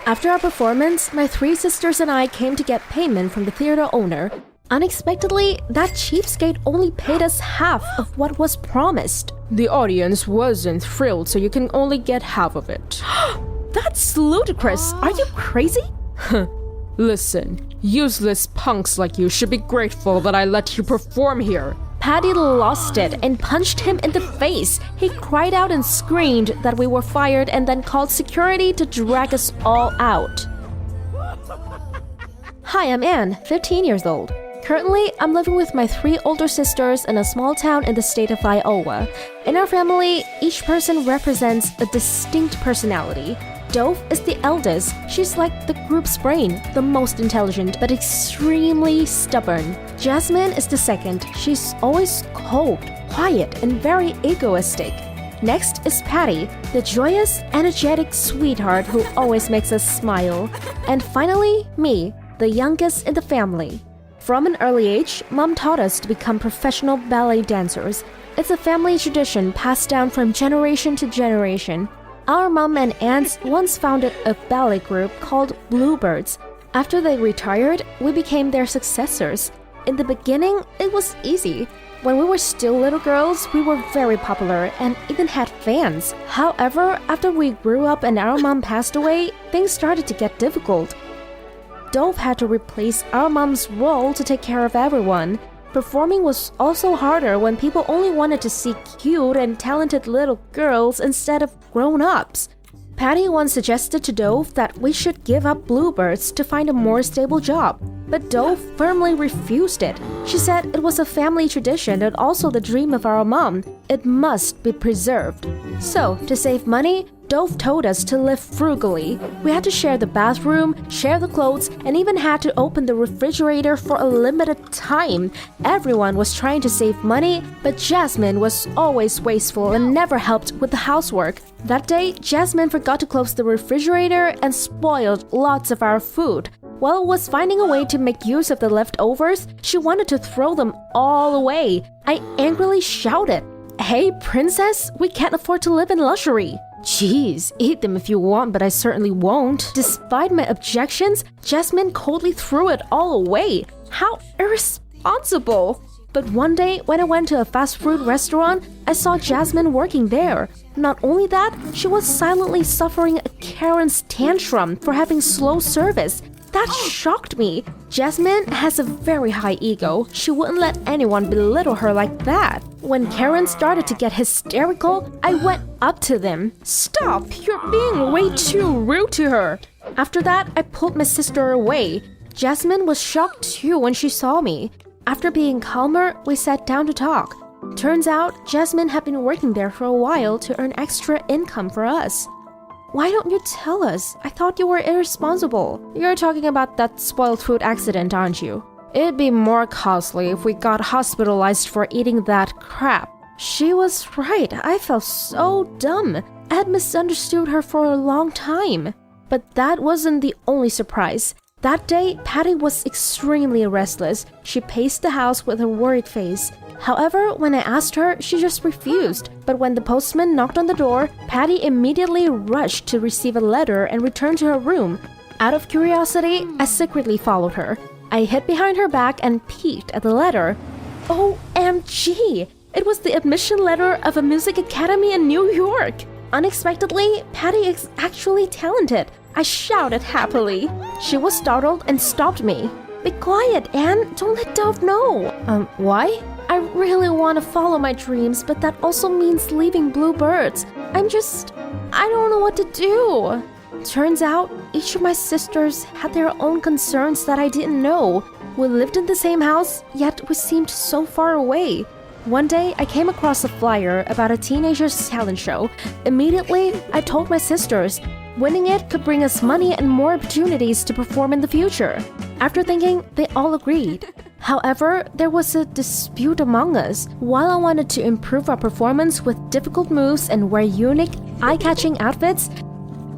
After our performance, my three sisters and I came to get payment from the theater owner. Unexpectedly, that cheapskate only paid us half of what was promised. The audience wasn't thrilled, so you can only get half of it. That's ludicrous. Are you crazy? Listen, useless punks like you should be grateful that I let you perform here. Patty lost it and punched him in the face. He cried out and screamed that we were fired and then called security to drag us all out. Hi, I'm Anne, 15 years old. Currently, I'm living with my three older sisters in a small town in the state of Iowa. In our family, each person represents a distinct personality. Dove is the eldest. She's like the group's brain, the most intelligent, but extremely stubborn. Jasmine is the second. She's always cold, quiet, and very egoistic. Next is Patty, the joyous, energetic sweetheart who always makes us smile. And finally, me, the youngest in the family. From an early age, Mom taught us to become professional ballet dancers. It's a family tradition passed down from generation to generation. Our mom and aunts once founded a ballet group called Bluebirds. After they retired, we became their successors. In the beginning, it was easy. When we were still little girls, we were very popular and even had fans. However, after we grew up and our mom passed away, things started to get difficult. Dove had to replace our mom's role to take care of everyone. Performing was also harder when people only wanted to see cute and talented little girls instead of grown-ups. Patty once suggested to Dove that we should give up Bluebirds to find a more stable job, but Dove firmly refused it. She said it was a family tradition and also the dream of our mom. It must be preserved. So, to save money, Dove told us to live frugally. We had to share the bathroom, share the clothes, and even had to open the refrigerator for a limited time. Everyone was trying to save money, but Jasmine was always wasteful and never helped with the housework. That day, Jasmine forgot to close the refrigerator and spoiled lots of our food. While I was finding a way to make use of the leftovers, she wanted to throw them all away. I angrily shouted, "Hey, princess, we can't afford to live in luxury." "Geez, eat them if you want, but I certainly won't." Despite my objections, Jasmine coldly threw it all away. How irresponsible! But one day, when I went to a fast food restaurant, I saw Jasmine working there. Not only that, she was silently suffering a Karen's tantrum for having slow service. That shocked me. Jasmine has a very high ego. She wouldn't let anyone belittle her like that. When Karen started to get hysterical, I went up to them. "Stop! You're being way too rude to her." After that, I pulled my sister away. Jasmine was shocked too when she saw me. After being calmer, we sat down to talk. Turns out, Jasmine had been working there for a while to earn extra income for us. "Why don't you tell us? I thought you were irresponsible." "You're talking about that spoiled food accident, aren't you? It'd be more costly if we got hospitalized for eating that crap." She was right. I felt so dumb. I had misunderstood her for a long time. But that wasn't the only surprise. That day, Patty was extremely restless. She paced the house with a worried face. However, when I asked her, she just refused. But when the postman knocked on the door, Patty immediately rushed to receive a letter and returned to her room. Out of curiosity, I secretly followed her. I hid behind her back and peeked at the letter. OMG! It was the admission letter of a music academy in New York! Unexpectedly, Patty is actually talented. I shouted happily. She was startled and stopped me. "Be quiet, Anne. Don't let Dove know." Why? "I really want to follow my dreams, but that also means leaving Bluebirds. I don't know what to do." Turns out, each of my sisters had their own concerns that I didn't know. We lived in the same house, yet we seemed so far away. One day, I came across a flyer about a teenager's talent show. Immediately, I told my sisters, winning it could bring us money and more opportunities to perform in the future. After thinking, they all agreed. However, there was a dispute among us. While I wanted to improve our performance with difficult moves and wear unique, eye-catching outfits,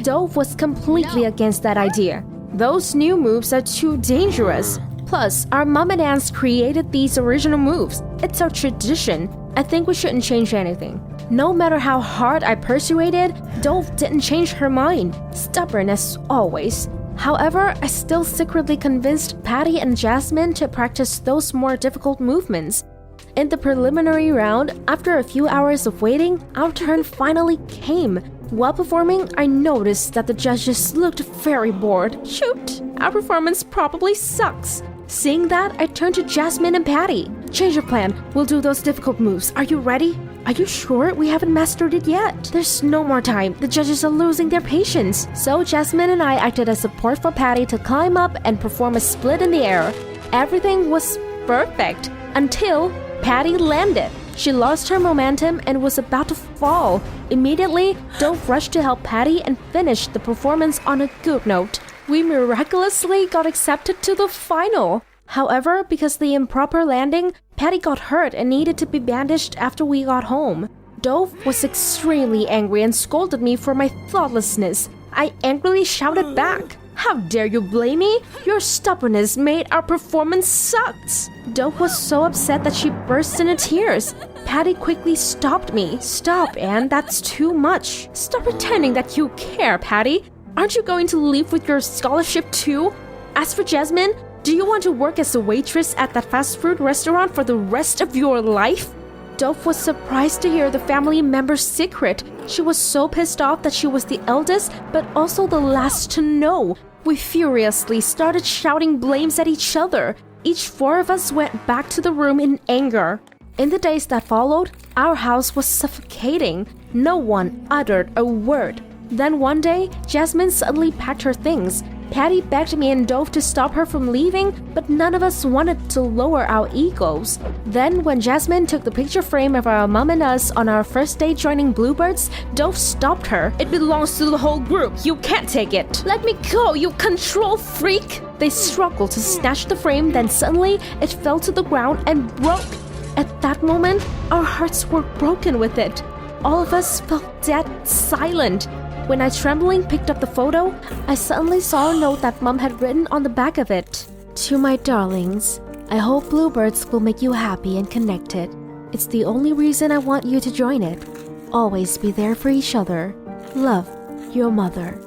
Dove was completely against that idea. "Those new moves are too dangerous." Plus, our mom and aunts created these original moves. It's our tradition. I think we shouldn't change anything. No matter how hard I persuaded, Dove didn't change her mind. Stubborn as always. However, I still secretly convinced Patty and Jasmine to practice those more difficult movements. In the preliminary round, after a few hours of waiting, our turn finally came. While performing, I noticed that the judges looked very bored. Shoot, our performance probably sucks. Seeing that, I turned to Jasmine and Patty. Change your plan. We'll do those difficult moves. Are you ready? Are you sure we haven't mastered it yet? There's no more time. The judges are losing their patience. So Jasmine and I acted as support for Patty to climb up and perform a split in the air. Everything was perfect until Patty landed. She lost her momentum and was about to fall. Immediately, Dove rushed to help Patty and finished the performance on a good note. We miraculously got accepted to the final. However, because of the improper landing, Patty got hurt and needed to be bandaged after we got home. Dove was extremely angry and scolded me for my thoughtlessness. I angrily shouted back, "How dare you blame me? Your stubbornness made our performance sucks." Dove was so upset that she burst into tears. Patty quickly stopped me. "Stop, Anne, that's too much. Stop pretending that you care, Patty. Aren't you going to leave with your scholarship too? As for Jasmine, do you want to work as a waitress at that fast food restaurant for the rest of your life?" Dove was surprised to hear the family member's secret. She was so pissed off that she was the eldest, but also the last to know. We furiously started shouting blames at each other. Each four of us went back to the room in anger. In the days that followed, our house was suffocating. No one uttered a word. Then one day, Jasmine suddenly packed her things. Patty begged me and Dove to stop her from leaving, but none of us wanted to lower our egos. Then, when Jasmine took the picture frame of our mom and us on our first day joining Bluebirds, Dove stopped her. "It belongs to the whole group. You can't take it." "Let me go, you control freak!" They struggled to snatch the frame, then suddenly it fell to the ground and broke. At that moment, our hearts were broken with it. All of us felt dead silent. When I trembling picked up the photo, I suddenly saw a note that Mom had written on the back of it. "To my darlings, I hope Bluebirds will make you happy and connected. It's the only reason I want you to join it. Always be there for each other. Love, your mother."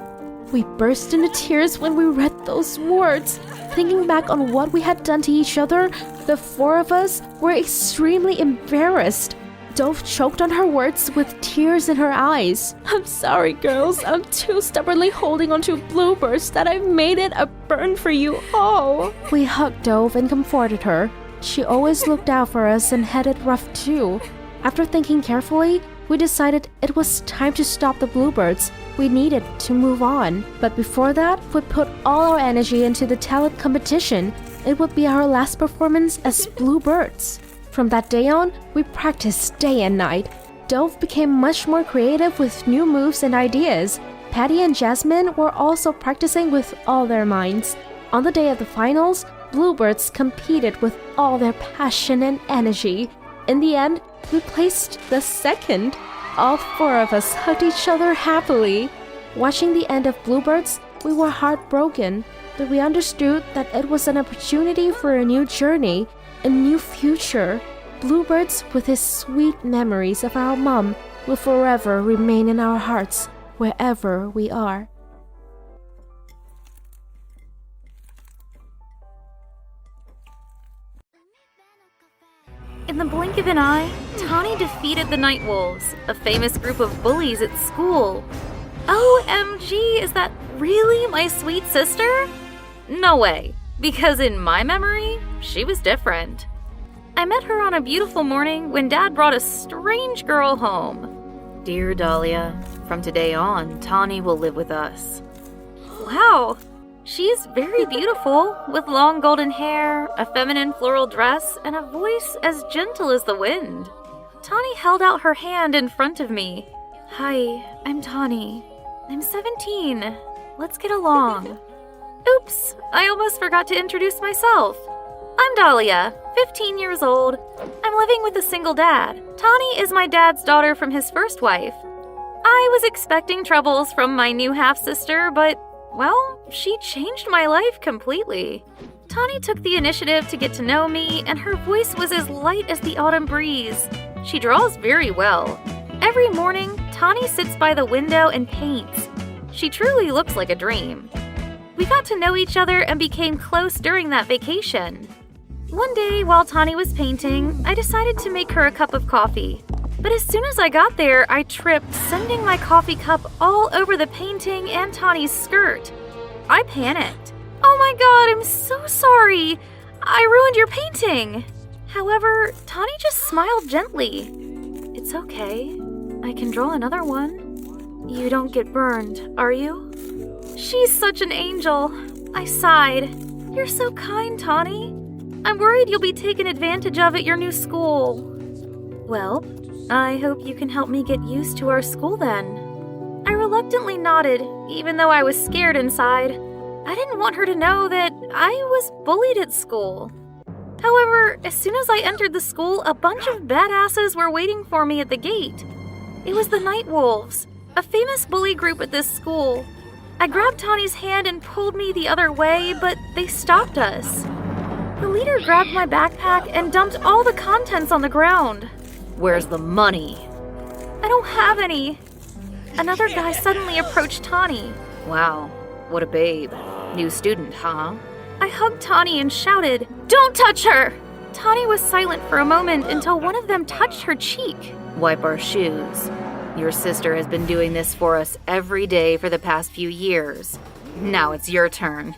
We burst into tears when we read those words. Thinking back on what we had done to each other, the four of us were extremely embarrassed. Dove choked on her words with tears in her eyes. "I'm sorry, girls. I'm too stubbornly holding onto Bluebirds that I've made it a burden for you all." We hugged Dove and comforted her. She always looked out for us and had it rough too. After thinking carefully, we decided it was time to stop the Bluebirds. We needed to move on. But before that, we put all our energy into the talent competition. It would be our last performance as Bluebirds. From that day on, we practiced day and night. Dove became much more creative with new moves and ideas. Patty and Jasmine were also practicing with all their minds. On the day of the finals, Bluebirds competed with all their passion and energy. In the end, we placed the second. All four of us hugged each other happily. Watching the end of Bluebirds, we were heartbroken, but we understood that it was an opportunity for a new journey, a new future. Bluebirds, with his sweet memories of our mom, will forever remain in our hearts, wherever we are. In the blink of an eye, Tawny defeated the Night Wolves, a famous group of bullies at school. OMG, is that really my sweet sister? No way, because in my memory, she was different. I met her on a beautiful morning when Dad brought a strange girl home. "Dear Dahlia, from today on, Tawny will live with us." Wow, she's very beautiful, with long golden hair, a feminine floral dress, and a voice as gentle as the wind. Tawny held out her hand in front of me. "Hi, I'm Tawny. I'm 17. Let's get along." Oops, I almost forgot to introduce myself. I'm Dahlia, 15 years old. I'm living with a single dad. Tawny is my dad's daughter from his first wife. I was expecting troubles from my new half-sister, but, well, she changed my life completely. Tawny took the initiative to get to know me, and her voice was as light as the autumn breeze. She draws very well. Every morning, Tawny sits by the window and paints. She truly looks like a dream. We got to know each other and became close during that vacation. One day, while Tawny was painting, I decided to make her a cup of coffee. But as soon as I got there, I tripped, sending my coffee cup all over the painting and Tawny's skirt. I panicked. "Oh my god, I'm so sorry! I ruined your painting!" However, Tawny just smiled gently. "It's okay. I can draw another one. You don't get burned, are you?" She's such an angel. I sighed. "You're so kind, Tawny. I'm worried you'll be taken advantage of at your new school." "Well, I hope you can help me get used to our school then." I reluctantly nodded, even though I was scared inside. I didn't want her to know that I was bullied at school. However, as soon as I entered the school, a bunch of badasses were waiting for me at the gate. It was the Night Wolves, a famous bully group at this school. I grabbed Tawny's hand and pulled me the other way, but they stopped us. The leader grabbed my backpack and dumped all the contents on the ground. "Where's the money?" "I don't have any." Another guy suddenly approached Tawny. Wow, what a babe. New student, huh? I hugged Tawny and shouted, "Don't touch her!" Tawny was silent for a moment until one of them touched her cheek. Wipe our shoes. Your sister has been doing this for us every day for the past few years. Now it's your turn.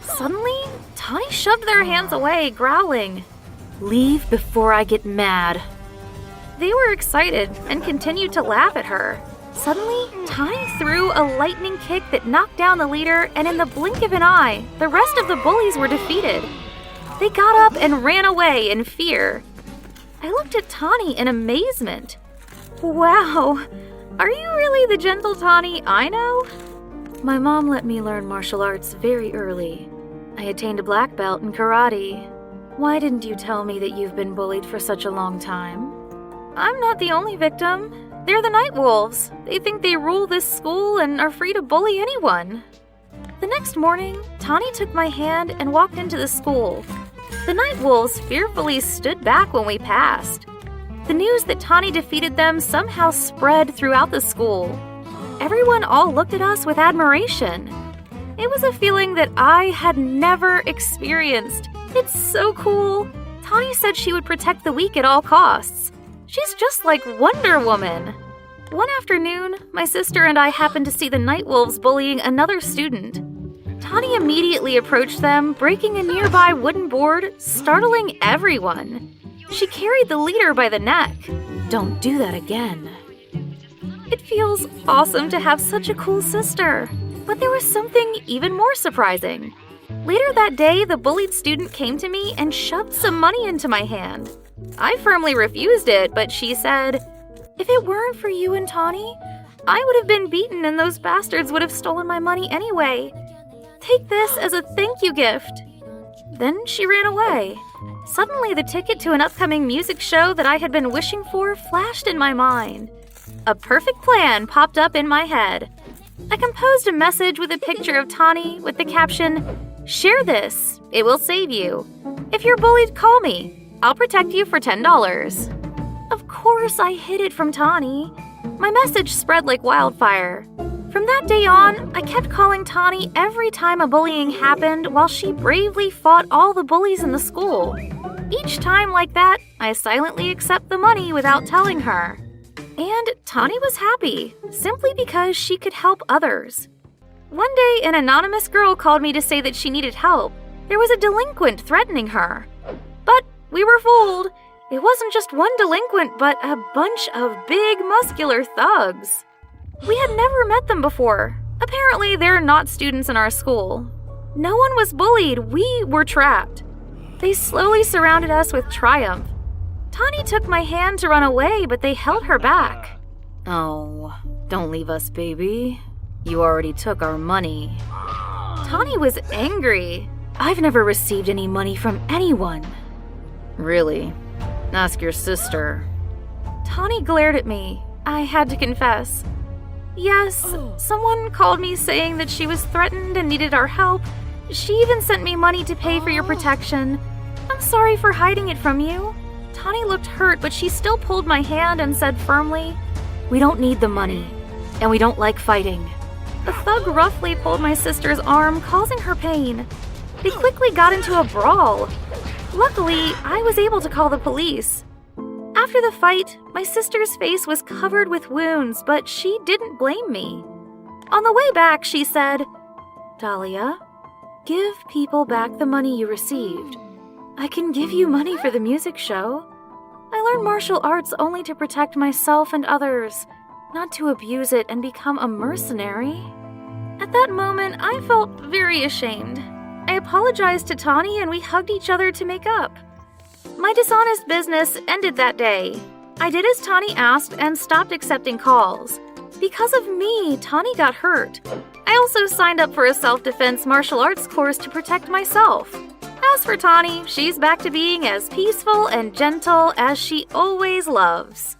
Suddenly, Tawny shoved their hands away, growling, "Leave before I get mad." They were excited and continued to laugh at her. Suddenly, Tawny threw a lightning kick that knocked down the leader, and in the blink of an eye, the rest of the bullies were defeated. They got up and ran away in fear. I looked at Tawny in amazement. "Wow, are you really the gentle Tawny I know?" "My mom let me learn martial arts very early. I attained a black belt in karate. Why didn't you tell me that you've been bullied for such a long time?" "I'm not the only victim. They're the Night Wolves. They think they rule this school and are free to bully anyone." The next morning, Tawny took my hand and walked into the school. The Night Wolves fearfully stood back when we passed. The news that Tawny defeated them somehow spread throughout the school. Everyone all looked at us with admiration. It was a feeling that I had never experienced. It's so cool. Tawny said she would protect the weak at all costs. She's just like Wonder Woman. One afternoon, my sister and I happened to see the Night Wolves bullying another student. Tawny immediately approached them, breaking a nearby wooden board, startling everyone. She carried the leader by the neck. "Don't do that again." It feels awesome to have such a cool sister. But there was something even more surprising. Later that day, the bullied student came to me and shoved some money into my hand. I firmly refused it, but she said, "If it weren't for you and Tawny, I would have been beaten and those bastards would have stolen my money anyway. Take this as a thank you gift." Then she ran away. Suddenly, the ticket to an upcoming music show that I had been wishing for flashed in my mind. A perfect plan popped up in my head. I composed a message with a picture of Tawny with the caption, "Share this. It will save you. If you're bullied, call me. I'll protect you for $10. Of course, I hid it from Tawny. My message spread like wildfire. From that day on, I kept calling Tawny every time a bullying happened while she bravely fought all the bullies in the school. Each time like that, I silently accept the money without telling her. And Tawny was happy, simply because she could help others. One day, an anonymous girl called me to say that she needed help. There was a delinquent threatening her. But we were fooled. It wasn't just one delinquent, but a bunch of big, muscular thugs. We had never met them before. Apparently, they're not students in our school. No one was bullied. We were trapped. They slowly surrounded us with triumph. Tawny took my hand to run away, but they held her back. "Oh, don't leave us, baby. You already took our money." Tawny was angry. I've never received any money from anyone. "Really? Ask your sister." Tawny glared at me. I had to confess. Yes, someone called me saying that she was threatened and needed our help, She even sent me money to pay for your protection. I'm sorry for hiding it from you. Tawny looked hurt, but she still pulled my hand and said firmly, "We don't need the money, and we don't like fighting." The thug roughly pulled my sister's arm, causing her pain. They quickly got into a brawl. Luckily, I was able to call the police. After the fight, my sister's face was covered with wounds, but she didn't blame me. On the way back, she said, "Dahlia, give people back the money you received. I can give you money for the music show. I learned martial arts only to protect myself and others, not to abuse it and become a mercenary." At that moment, I felt very ashamed. I apologized to Tawny and we hugged each other to make up. My dishonest business ended that day. I did as Tawny asked and stopped accepting calls. Because of me, Tawny got hurt. I also signed up for a self-defense martial arts course to protect myself. As for Tawny, she's back to being as peaceful and gentle as she always loves.